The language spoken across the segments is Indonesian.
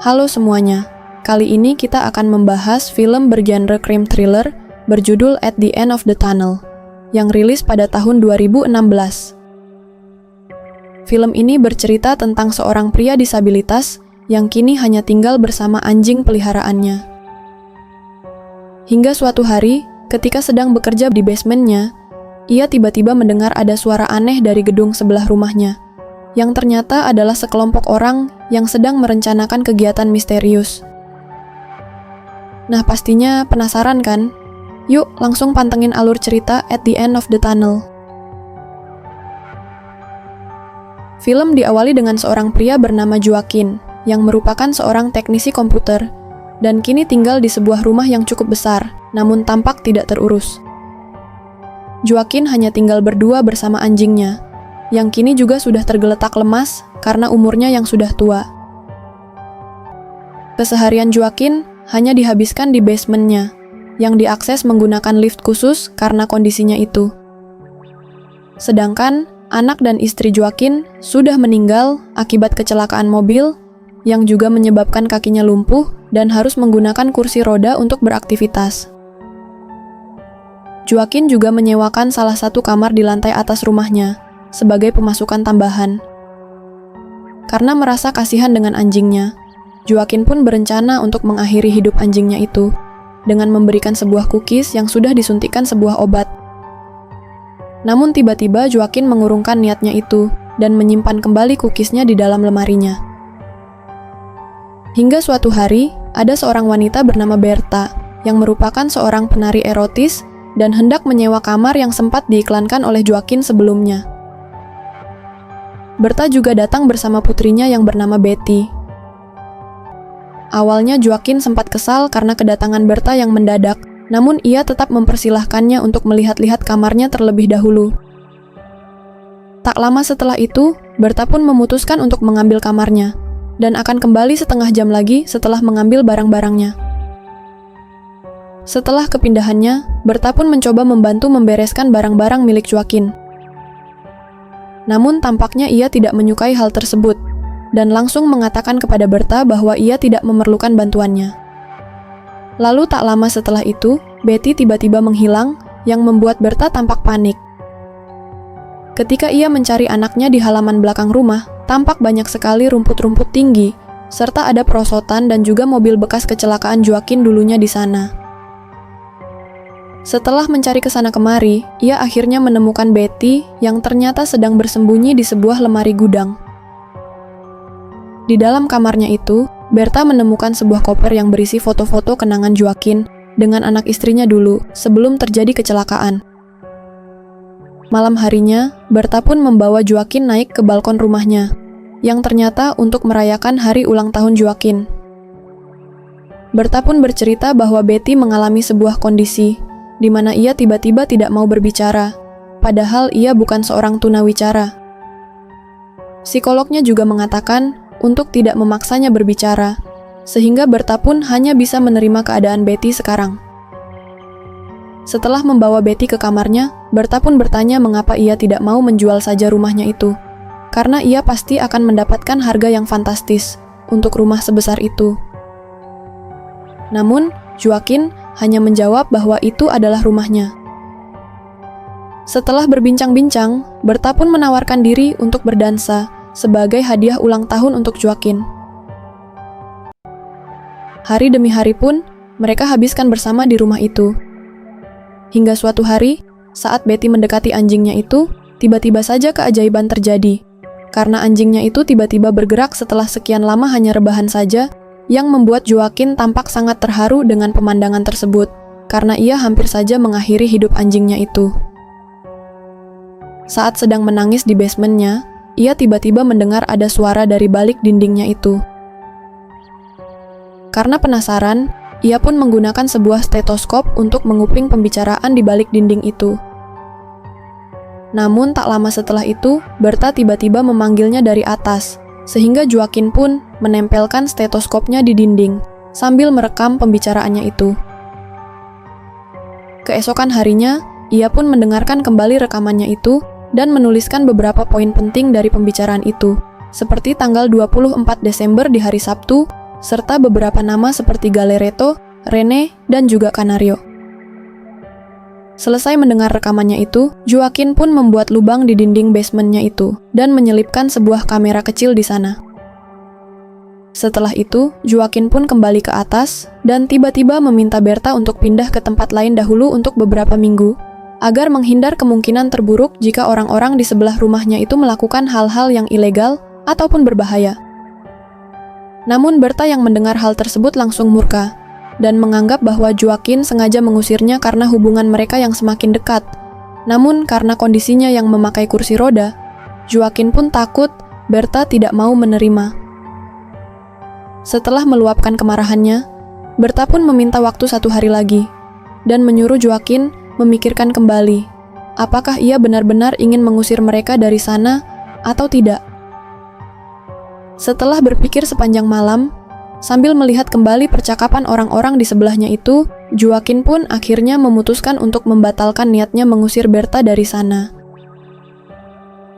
Halo semuanya, kali ini kita akan membahas film bergenre crime thriller berjudul At the End of the Tunnel, yang rilis pada tahun 2016. Film ini bercerita tentang seorang pria disabilitas yang kini hanya tinggal bersama anjing peliharaannya. Hingga suatu hari, ketika sedang bekerja di basementnya, ia tiba-tiba mendengar ada suara aneh dari gedung sebelah rumahnya, yang ternyata adalah sekelompok orang yang sedang merencanakan kegiatan misterius. Nah, pastinya penasaran kan? Yuk, langsung pantengin alur cerita At the End of the Tunnel. Film diawali dengan seorang pria bernama Joaquin, yang merupakan seorang teknisi komputer, dan kini tinggal di sebuah rumah yang cukup besar, namun tampak tidak terurus. Joaquin hanya tinggal berdua bersama anjingnya, yang kini juga sudah tergeletak lemas karena umurnya yang sudah tua. Keseharian Joaquin hanya dihabiskan di basementnya, yang diakses menggunakan lift khusus karena kondisinya itu. Sedangkan anak dan istri Joaquin sudah meninggal akibat kecelakaan mobil yang juga menyebabkan kakinya lumpuh dan harus menggunakan kursi roda untuk beraktivitas. Joaquin juga menyewakan salah satu kamar di lantai atas rumahnya sebagai pemasukan tambahan. Karena merasa kasihan dengan anjingnya, Joaquin pun berencana untuk mengakhiri hidup anjingnya itu dengan memberikan sebuah cookies yang sudah disuntikkan sebuah obat. Namun tiba-tiba Joaquin mengurungkan niatnya itu dan menyimpan kembali cookiesnya di dalam lemarinya. Hingga suatu hari, ada seorang wanita bernama Berta yang merupakan seorang penari erotis dan hendak menyewa kamar yang sempat diiklankan oleh Joaquin sebelumnya. Berta juga datang bersama putrinya yang bernama Betty. Awalnya Joaquin sempat kesal karena kedatangan Berta yang mendadak, namun ia tetap mempersilahkannya untuk melihat-lihat kamarnya terlebih dahulu. Tak lama setelah itu, Berta pun memutuskan untuk mengambil kamarnya, dan akan kembali setengah jam lagi setelah mengambil barang-barangnya. Setelah kepindahannya, Berta pun mencoba membantu membereskan barang-barang milik Joaquin. Namun tampaknya ia tidak menyukai hal tersebut, dan langsung mengatakan kepada Berta bahwa ia tidak memerlukan bantuannya. Lalu tak lama setelah itu, Betty tiba-tiba menghilang, yang membuat Berta tampak panik. Ketika ia mencari anaknya di halaman belakang rumah, tampak banyak sekali rumput-rumput tinggi, serta ada perosotan dan juga mobil bekas kecelakaan Joaquin dulunya di sana. Setelah mencari kesana kemari, ia akhirnya menemukan Betty yang ternyata sedang bersembunyi di sebuah lemari gudang. Di dalam kamarnya itu, Berta menemukan sebuah koper yang berisi foto-foto kenangan Joaquin dengan anak istrinya dulu sebelum terjadi kecelakaan. Malam harinya, Berta pun membawa Joaquin naik ke balkon rumahnya, yang ternyata untuk merayakan hari ulang tahun Joaquin. Berta pun bercerita bahwa Betty mengalami sebuah kondisi di mana ia tiba-tiba tidak mau berbicara, padahal ia bukan seorang tunawicara. Psikolognya juga mengatakan untuk tidak memaksanya berbicara, sehingga Berta pun hanya bisa menerima keadaan Betty sekarang. Setelah membawa Betty ke kamarnya, Berta pun bertanya mengapa ia tidak mau menjual saja rumahnya itu, karena ia pasti akan mendapatkan harga yang fantastis untuk rumah sebesar itu. Namun, Joaquin hanya menjawab bahwa itu adalah rumahnya. Setelah berbincang-bincang, Berta pun menawarkan diri untuk berdansa sebagai hadiah ulang tahun untuk Joaquin. Hari demi hari pun, mereka habiskan bersama di rumah itu. Hingga suatu hari, saat Betty mendekati anjingnya itu, tiba-tiba saja keajaiban terjadi. Karena anjingnya itu tiba-tiba bergerak setelah sekian lama hanya rebahan saja, yang membuat Joaquin tampak sangat terharu dengan pemandangan tersebut, karena ia hampir saja mengakhiri hidup anjingnya itu. Saat sedang menangis di basementnya, ia tiba-tiba mendengar ada suara dari balik dindingnya itu. Karena penasaran, ia pun menggunakan sebuah stetoskop untuk menguping pembicaraan di balik dinding itu. Namun tak lama setelah itu, Berta tiba-tiba memanggilnya dari atas, sehingga Joaquin pun menempelkan stetoskopnya di dinding, sambil merekam pembicaraannya itu. Keesokan harinya, ia pun mendengarkan kembali rekamannya itu, dan menuliskan beberapa poin penting dari pembicaraan itu, seperti tanggal 24 Desember di hari Sabtu, serta beberapa nama seperti Galeretto, Rene, dan juga Canario. Selesai mendengar rekamannya itu, Joaquin pun membuat lubang di dinding basementnya itu dan menyelipkan sebuah kamera kecil di sana. Setelah itu, Joaquin pun kembali ke atas dan tiba-tiba meminta Berta untuk pindah ke tempat lain dahulu untuk beberapa minggu, agar menghindar kemungkinan terburuk jika orang-orang di sebelah rumahnya itu melakukan hal-hal yang ilegal ataupun berbahaya. Namun Berta yang mendengar hal tersebut langsung murka dan menganggap bahwa Joaquin sengaja mengusirnya karena hubungan mereka yang semakin dekat. Namun karena kondisinya yang memakai kursi roda, Joaquin pun takut Berta tidak mau menerima. Setelah meluapkan kemarahannya, Berta pun meminta waktu 1 hari lagi dan menyuruh Joaquin memikirkan kembali apakah ia benar-benar ingin mengusir mereka dari sana atau tidak. Setelah berpikir sepanjang malam, sambil melihat kembali percakapan orang-orang di sebelahnya itu, Joaquin pun akhirnya memutuskan untuk membatalkan niatnya mengusir Berta dari sana.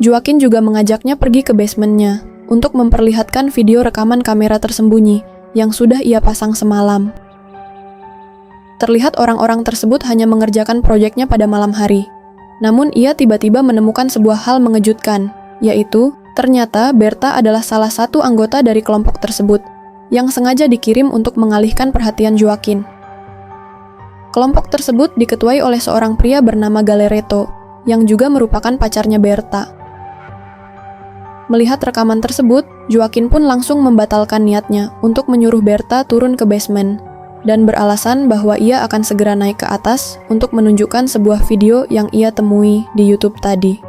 Joaquin juga mengajaknya pergi ke basementnya untuk memperlihatkan video rekaman kamera tersembunyi yang sudah ia pasang semalam. Terlihat orang-orang tersebut hanya mengerjakan proyeknya pada malam hari. Namun ia tiba-tiba menemukan sebuah hal mengejutkan, yaitu ternyata Berta adalah salah satu anggota dari kelompok tersebut yang sengaja dikirim untuk mengalihkan perhatian Joaquin. Kelompok tersebut diketuai oleh seorang pria bernama Galeretto, yang juga merupakan pacarnya Berta. Melihat rekaman tersebut, Joaquin pun langsung membatalkan niatnya untuk menyuruh Berta turun ke basement, dan beralasan bahwa ia akan segera naik ke atas untuk menunjukkan sebuah video yang ia temui di YouTube tadi.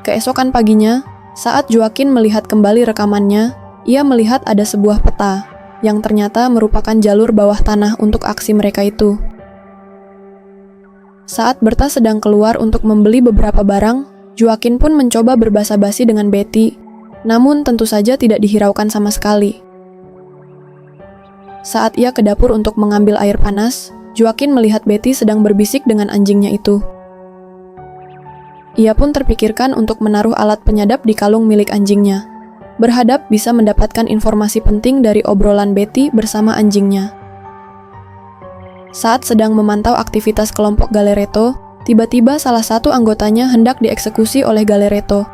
Keesokan paginya, saat Joaquin melihat kembali rekamannya, ia melihat ada sebuah peta yang ternyata merupakan jalur bawah tanah untuk aksi mereka itu. Saat Berta sedang keluar untuk membeli beberapa barang, Joaquin pun mencoba berbasa-basi dengan Betty, namun tentu saja tidak dihiraukan sama sekali. Saat ia ke dapur untuk mengambil air panas, Joaquin melihat Betty sedang berbisik dengan anjingnya itu. Ia pun terpikirkan untuk menaruh alat penyadap di kalung milik anjingnya, berharap bisa mendapatkan informasi penting dari obrolan Betty bersama anjingnya. Saat sedang memantau aktivitas kelompok Galeretto, tiba-tiba salah satu anggotanya hendak dieksekusi oleh Galeretto,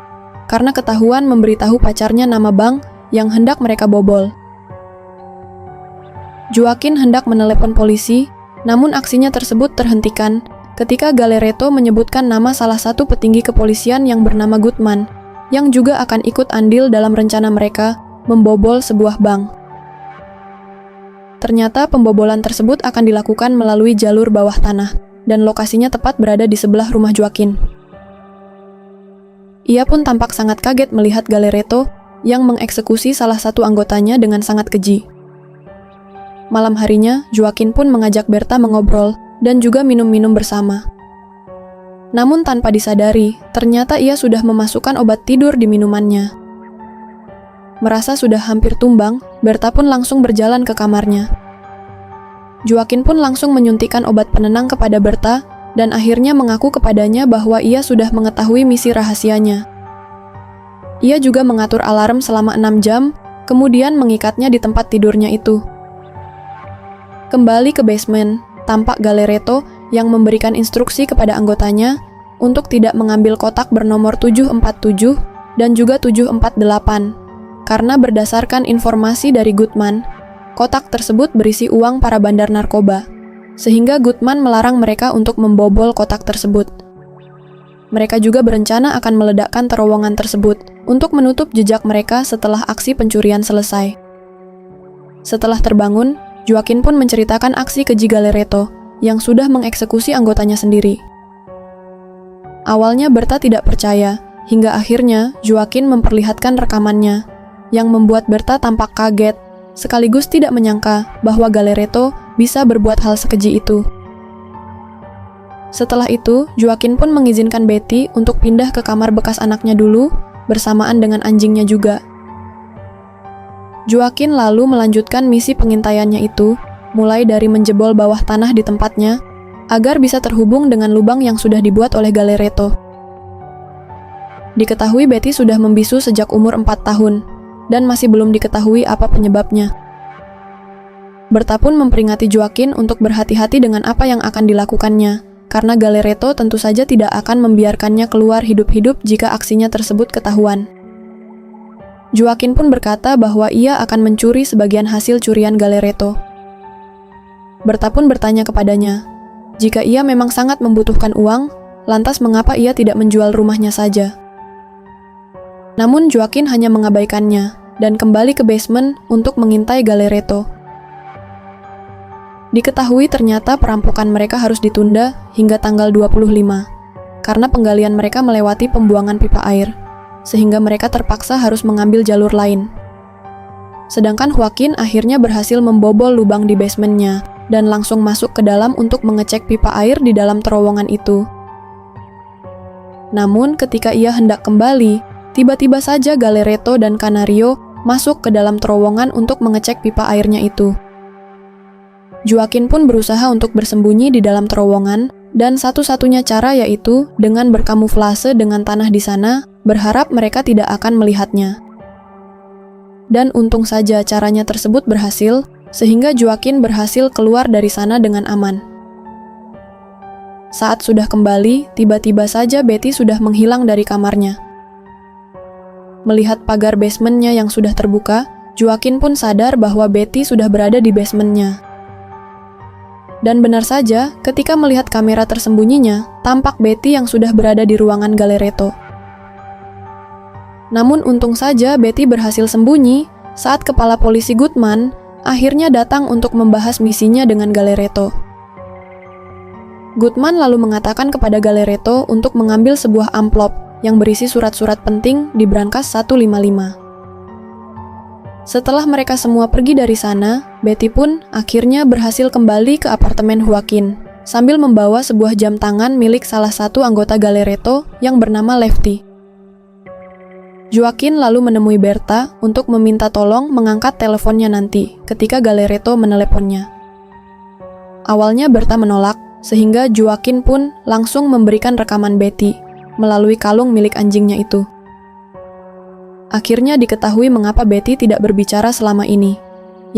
karena ketahuan memberitahu pacarnya nama bank yang hendak mereka bobol. Joaquin hendak menelepon polisi, namun aksinya tersebut terhentikan ketika Galeretto menyebutkan nama salah satu petinggi kepolisian yang bernama Gutman, yang juga akan ikut andil dalam rencana mereka membobol sebuah bank. Ternyata pembobolan tersebut akan dilakukan melalui jalur bawah tanah, dan lokasinya tepat berada di sebelah rumah Joaquin. Ia pun tampak sangat kaget melihat Galeretto yang mengeksekusi salah satu anggotanya dengan sangat keji. Malam harinya, Joaquin pun mengajak Berta mengobrol dan juga minum-minum bersama. Namun tanpa disadari, ternyata ia sudah memasukkan obat tidur di minumannya. Merasa sudah hampir tumbang, Berta pun langsung berjalan ke kamarnya. Joaquin pun langsung menyuntikkan obat penenang kepada Berta dan akhirnya mengaku kepadanya bahwa ia sudah mengetahui misi rahasianya. Ia juga mengatur alarm selama 6 jam, kemudian mengikatnya di tempat tidurnya itu. Kembali ke basement, tampak Galeretto yang memberikan instruksi kepada anggotanya untuk tidak mengambil kotak bernomor 747 dan juga 748, karena berdasarkan informasi dari Gutman, kotak tersebut berisi uang para bandar narkoba, sehingga Gutman melarang mereka untuk membobol kotak tersebut. Mereka juga berencana akan meledakkan terowongan tersebut untuk menutup jejak mereka setelah aksi pencurian selesai. Setelah terbangun, Joaquin pun menceritakan aksi keji Galeretto yang sudah mengeksekusi anggotanya sendiri. Awalnya Berta tidak percaya, hingga akhirnya Joaquin memperlihatkan rekamannya, yang membuat Berta tampak kaget, sekaligus tidak menyangka bahwa Galeretto bisa berbuat hal sekeji itu. Setelah itu, Joaquin pun mengizinkan Betty untuk pindah ke kamar bekas anaknya dulu, bersamaan dengan anjingnya juga. Joaquin lalu melanjutkan misi pengintaiannya itu, mulai dari menjebol bawah tanah di tempatnya, agar bisa terhubung dengan lubang yang sudah dibuat oleh Galeretto. Diketahui Betty sudah membisu sejak umur 4 tahun, dan masih belum diketahui apa penyebabnya. Berta pun memperingati Joaquin untuk berhati-hati dengan apa yang akan dilakukannya, karena Galeretto tentu saja tidak akan membiarkannya keluar hidup-hidup jika aksinya tersebut ketahuan. Joaquin pun berkata bahwa ia akan mencuri sebagian hasil curian Galeretto. Berta pun bertanya kepadanya, jika ia memang sangat membutuhkan uang, lantas mengapa ia tidak menjual rumahnya saja? Namun Joaquin hanya mengabaikannya dan kembali ke basement untuk mengintai Galeretto. Diketahui ternyata perampokan mereka harus ditunda hingga tanggal 25, karena penggalian mereka melewati pembuangan pipa air, sehingga mereka terpaksa harus mengambil jalur lain. Sedangkan Joaquin akhirnya berhasil membobol lubang di basementnya dan langsung masuk ke dalam untuk mengecek pipa air di dalam terowongan itu. Namun ketika ia hendak kembali, tiba-tiba saja Galeretto dan Canario masuk ke dalam terowongan untuk mengecek pipa airnya itu. Joaquin pun berusaha untuk bersembunyi di dalam terowongan, dan satu-satunya cara yaitu dengan berkamuflase dengan tanah di sana, berharap mereka tidak akan melihatnya. Dan untung saja caranya tersebut berhasil, sehingga Joaquin berhasil keluar dari sana dengan aman. Saat sudah kembali, tiba-tiba saja Betty sudah menghilang dari kamarnya. Melihat pagar basementnya yang sudah terbuka, Joaquin pun sadar bahwa Betty sudah berada di basementnya. Dan benar saja, ketika melihat kamera tersembunyinya, tampak Betty yang sudah berada di ruangan Galeretto. Namun untung saja Betty berhasil sembunyi saat kepala polisi Goodman akhirnya datang untuk membahas misinya dengan Galeretto. Goodman lalu mengatakan kepada Galeretto untuk mengambil sebuah amplop yang berisi surat-surat penting di brankas 155. Setelah mereka semua pergi dari sana, Betty pun akhirnya berhasil kembali ke apartemen Joaquin, sambil membawa sebuah jam tangan milik salah satu anggota Galeretto yang bernama Lefty. Joaquin lalu menemui Berta untuk meminta tolong mengangkat teleponnya nanti ketika Galeretto meneleponnya. Awalnya Berta menolak, sehingga Joaquin pun langsung memberikan rekaman Betty melalui kalung milik anjingnya itu. Akhirnya diketahui mengapa Betty tidak berbicara selama ini,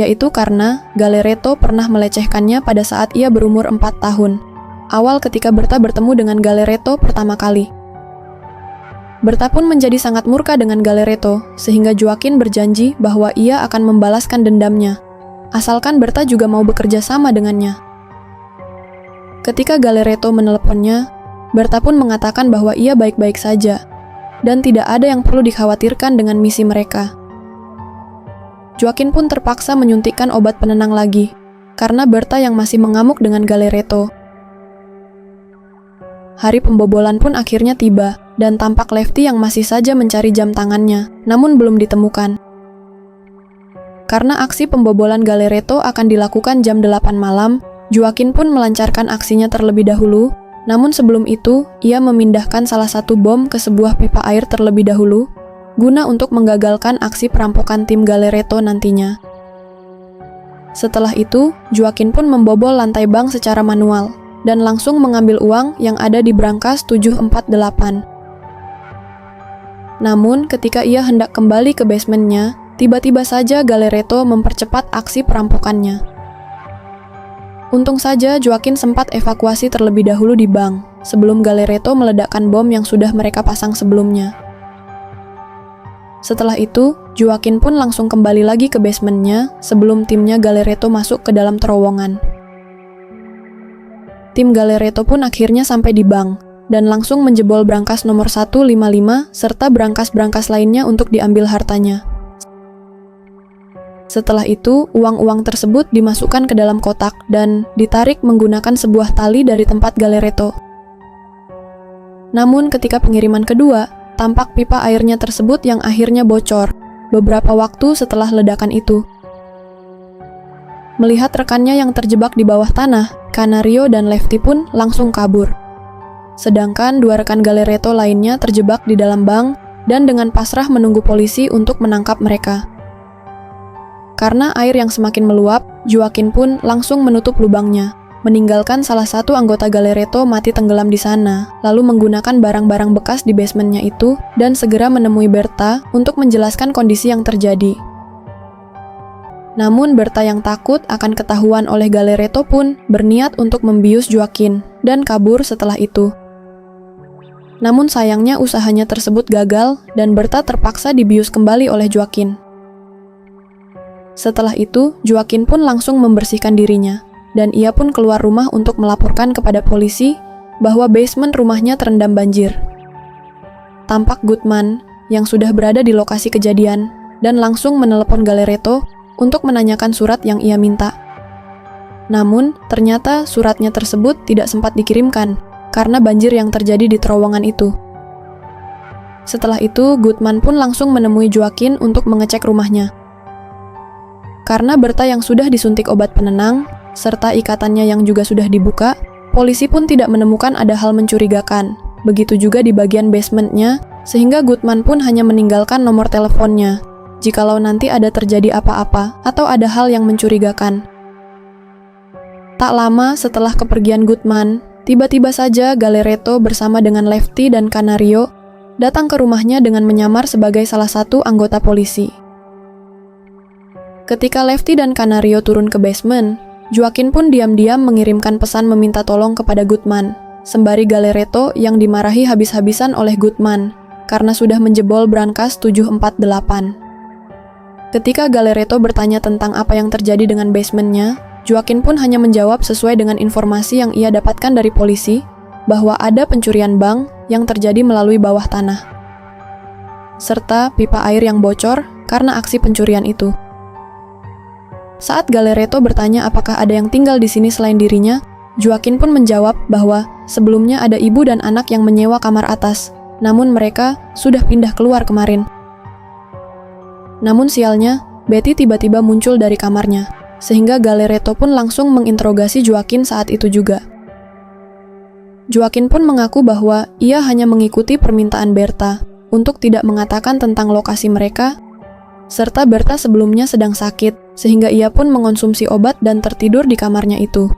yaitu karena Galeretto pernah melecehkannya pada saat ia berumur 4 tahun, awal ketika Berta bertemu dengan Galeretto pertama kali. Berta pun menjadi sangat murka dengan Galeretto, sehingga Joaquin berjanji bahwa ia akan membalaskan dendamnya, asalkan Berta juga mau bekerja sama dengannya. Ketika Galeretto meneleponnya, Berta pun mengatakan bahwa ia baik-baik saja, dan tidak ada yang perlu dikhawatirkan dengan misi mereka. Joaquin pun terpaksa menyuntikkan obat penenang lagi, karena Berta yang masih mengamuk dengan Galeretto. Hari pembobolan pun akhirnya tiba, dan tampak Lefty yang masih saja mencari jam tangannya, namun belum ditemukan. Karena aksi pembobolan Galeretto akan dilakukan jam 8 malam, Joaquin pun melancarkan aksinya terlebih dahulu. Namun sebelum itu, ia memindahkan salah satu bom ke sebuah pipa air terlebih dahulu, guna untuk menggagalkan aksi perampokan tim Galeretto nantinya. Setelah itu, Joaquin pun membobol lantai bank secara manual, dan langsung mengambil uang yang ada di brankas 748. Namun, ketika ia hendak kembali ke basementnya, tiba-tiba saja Galeretto mempercepat aksi perampokannya. Untung saja Joaquin sempat evakuasi terlebih dahulu di bank, sebelum Galeretto meledakkan bom yang sudah mereka pasang sebelumnya. Setelah itu, Joaquin pun langsung kembali lagi ke basementnya sebelum timnya Galeretto masuk ke dalam terowongan. Tim Galeretto pun akhirnya sampai di bank, dan langsung menjebol brankas nomor 155 serta brankas-brankas lainnya untuk diambil hartanya. Setelah itu, uang-uang tersebut dimasukkan ke dalam kotak dan ditarik menggunakan sebuah tali dari tempat Galeretto. Namun ketika pengiriman kedua, tampak pipa airnya tersebut yang akhirnya bocor beberapa waktu setelah ledakan itu. Melihat rekannya yang terjebak di bawah tanah, Canario dan Lefty pun langsung kabur. Sedangkan dua rekan Galeretto lainnya terjebak di dalam bank dan dengan pasrah menunggu polisi untuk menangkap mereka. Karena air yang semakin meluap, Joaquin pun langsung menutup lubangnya, meninggalkan salah satu anggota Galereto mati tenggelam di sana, lalu menggunakan barang-barang bekas di basementnya itu dan segera menemui Berta untuk menjelaskan kondisi yang terjadi. Namun Berta yang takut akan ketahuan oleh Galereto pun berniat untuk membius Joaquin dan kabur setelah itu. Namun sayangnya usahanya tersebut gagal dan Berta terpaksa dibius kembali oleh Joaquin. Setelah itu, Joaquin pun langsung membersihkan dirinya, dan ia pun keluar rumah untuk melaporkan kepada polisi bahwa basement rumahnya terendam banjir. Tampak Gutman yang sudah berada di lokasi kejadian dan langsung menelepon Galereto untuk menanyakan surat yang ia minta. Namun, ternyata suratnya tersebut tidak sempat dikirimkan karena banjir yang terjadi di terowongan itu. Setelah itu, Gutman pun langsung menemui Joaquin untuk mengecek rumahnya. Karena Berta yang sudah disuntik obat penenang, serta ikatannya yang juga sudah dibuka, polisi pun tidak menemukan ada hal mencurigakan. Begitu juga di bagian basementnya, sehingga Gutman pun hanya meninggalkan nomor teleponnya, jikalau nanti ada terjadi apa-apa atau ada hal yang mencurigakan. Tak lama setelah kepergian Gutman, tiba-tiba saja Galereto bersama dengan Lefty dan Canario datang ke rumahnya dengan menyamar sebagai salah satu anggota polisi. Ketika Lefty dan Canario turun ke basement, Joaquin pun diam-diam mengirimkan pesan meminta tolong kepada Gutman, sembari Galereto yang dimarahi habis-habisan oleh Gutman karena sudah menjebol brankas 748. Ketika Galereto bertanya tentang apa yang terjadi dengan basementnya, Joaquin pun hanya menjawab sesuai dengan informasi yang ia dapatkan dari polisi bahwa ada pencurian bank yang terjadi melalui bawah tanah, serta pipa air yang bocor karena aksi pencurian itu. Saat Galereto bertanya apakah ada yang tinggal di sini selain dirinya, Joaquin pun menjawab bahwa sebelumnya ada ibu dan anak yang menyewa kamar atas, namun mereka sudah pindah keluar kemarin. Namun sialnya, Betty tiba-tiba muncul dari kamarnya, sehingga Galereto pun langsung menginterogasi Joaquin saat itu juga. Joaquin pun mengaku bahwa ia hanya mengikuti permintaan Berta untuk tidak mengatakan tentang lokasi mereka, serta Berta sebelumnya sedang sakit, sehingga ia pun mengonsumsi obat dan tertidur di kamarnya itu.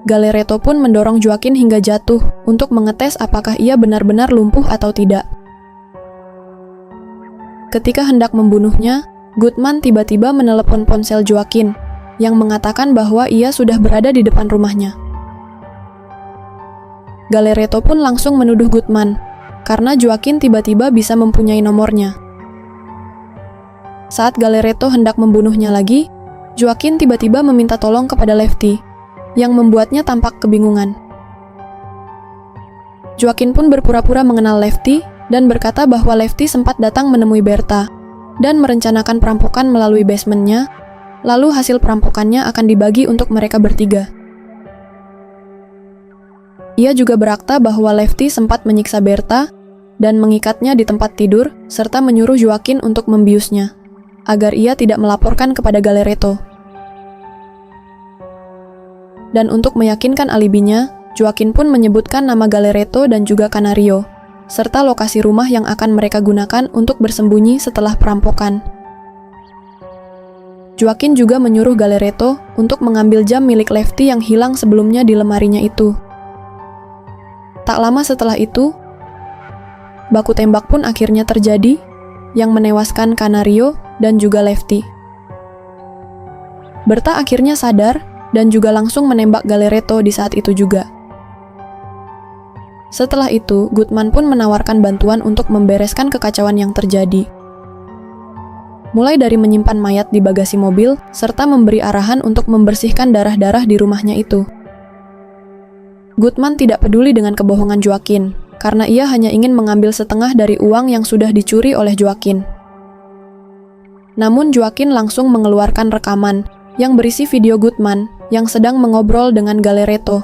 Galereto pun mendorong Joaquin hingga jatuh untuk mengetes apakah ia benar-benar lumpuh atau tidak. Ketika hendak membunuhnya, Gutman tiba-tiba menelepon ponsel Joaquin yang mengatakan bahwa ia sudah berada di depan rumahnya. Galereto pun langsung menuduh Gutman karena Joaquin tiba-tiba bisa mempunyai nomornya. Saat Galereto hendak membunuhnya lagi, Joaquin tiba-tiba meminta tolong kepada Lefty, yang membuatnya tampak kebingungan. Joaquin pun berpura-pura mengenal Lefty dan berkata bahwa Lefty sempat datang menemui Berta dan merencanakan perampokan melalui basementnya, lalu hasil perampokannya akan dibagi untuk mereka bertiga. Ia juga berakta bahwa Lefty sempat menyiksa Berta dan mengikatnya di tempat tidur, serta menyuruh Joaquin untuk membiusnya, agar ia tidak melaporkan kepada Galereto. Dan untuk meyakinkan alibinya, Joaquin pun menyebutkan nama Galereto dan juga Canario, serta lokasi rumah yang akan mereka gunakan untuk bersembunyi setelah perampokan. Joaquin juga menyuruh Galereto untuk mengambil jam milik Lefty yang hilang sebelumnya di lemarinya itu. Tak lama setelah itu, baku tembak pun akhirnya terjadi, yang menewaskan Canario dan juga Lefty. Berta akhirnya sadar dan juga langsung menembak Galereto di saat itu juga. Setelah itu, Gutman pun menawarkan bantuan untuk membereskan kekacauan yang terjadi. Mulai dari menyimpan mayat di bagasi mobil, serta memberi arahan untuk membersihkan darah-darah di rumahnya itu. Gutman tidak peduli dengan kebohongan Joaquin, karena ia hanya ingin mengambil setengah dari uang yang sudah dicuri oleh Joaquin. Namun Joaquin langsung mengeluarkan rekaman yang berisi video Gutman yang sedang mengobrol dengan Galereto.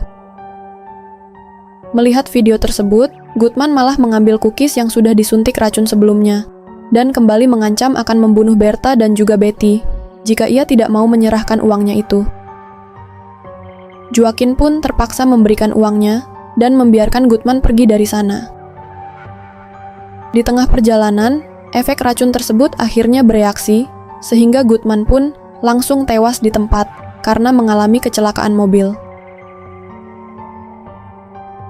Melihat video tersebut, Gutman malah mengambil cookies yang sudah disuntik racun sebelumnya dan kembali mengancam akan membunuh Berta dan juga Betty jika ia tidak mau menyerahkan uangnya itu. Joaquin pun terpaksa memberikan uangnya dan membiarkan Gutman pergi dari sana. Di tengah perjalanan, efek racun tersebut akhirnya bereaksi, sehingga Gutman pun langsung tewas di tempat karena mengalami kecelakaan mobil.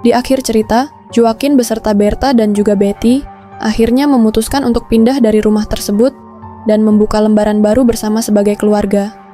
Di akhir cerita, Joaquin beserta Berta dan juga Betty akhirnya memutuskan untuk pindah dari rumah tersebut dan membuka lembaran baru bersama sebagai keluarga.